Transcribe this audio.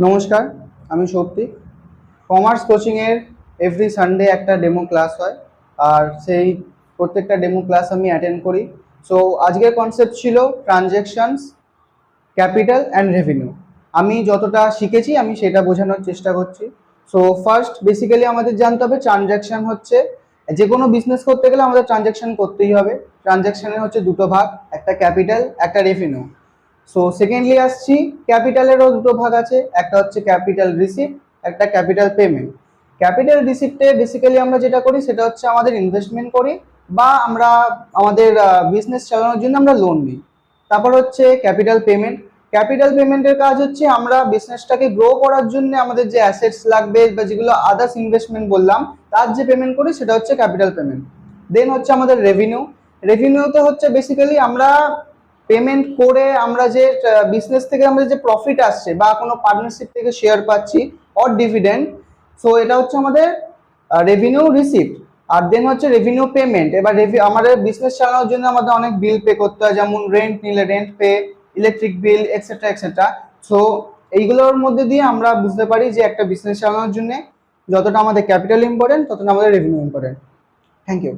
নমস্কার, আমি সৌপ্তিক। কমার্স কোচিংয়ের এভরি সানডে একটা ডেমো ক্লাস হয়, আর সেই প্রত্যেকটা ডেমো ক্লাস আমি অ্যাটেন্ড করি। সো আজকের কনসেপ্ট ছিল ট্রানজ্যাকশনস, ক্যাপিটাল অ্যান্ড রেভিনিউ। আমি যতটা শিখেছি আমি সেটা বোঝানোর চেষ্টা করছি। সো ফার্স্ট বেসিক্যালি আমাদের জানতে হবে ট্রানজ্যাকশন হচ্ছে, যে কোনো বিজনেস করতে গেলে আমাদের ট্রানজ্যাকশন করতেই হবে। ট্রানজ্যাকশনের হচ্ছে দুটো ভাগ, একটা ক্যাপিটাল, একটা রেভিনিউ। সো সেকেন্ডলি আসছি, ক্যাপিটালেরও দুটো ভাগ আছে, একটা হচ্ছে ক্যাপিটাল রিসিপ্ট, একটা ক্যাপিটাল পেমেন্ট। ক্যাপিটাল রিসিপ্টে বেসিক্যালি আমরা যেটা করি সেটা হচ্ছে আমাদের ইনভেস্টমেন্ট করি, বা আমরা আমাদের বিজনেস চালানোর জন্য আমরা লোন নিই। তারপর হচ্ছে ক্যাপিটাল পেমেন্ট। ক্যাপিটাল পেমেন্টের কাজ হচ্ছে আমরা বিজনেসটাকে গ্রো করার জন্য আমাদের যে অ্যাসেটস লাগবে বা যেগুলো আদার্স ইনভেস্টমেন্ট বললাম, তার যে পেমেন্ট করি সেটা হচ্ছে ক্যাপিটাল পেমেন্ট। দেন হচ্ছে আমাদের রেভিনিউ। রেভিনিউতে হচ্ছে বেসিক্যালি আমরা পেমেন্ট করে আমরা যে বিজনেস থেকে আমাদের যে প্রফিট আসছে বা কোনো পার্টনারশিপ থেকে শেয়ার পাচ্ছি অর ডিভিডেন্ড, সো এটা হচ্ছে আমাদের রেভিনিউ রিসিপ্ট। আর দেন হচ্ছে রেভিনিউ পেমেন্ট। এবার আমাদের বিজনেস চালানোর জন্য আমাদের অনেক বিল পে করতে হয়, যেমন রেন্ট নিলে rent pay, electric bill, etcetera etcetera. So এইগুলোর মধ্যে দিয়ে আমরা বুঝতে পারি যে একটা বিজনেস চালানোর জন্য যতটা আমাদের ক্যাপিটাল ইম্পর্টেন্ট ততটা আমাদের রেভিনিউ ইম্পর্টেন্ট। Thank you.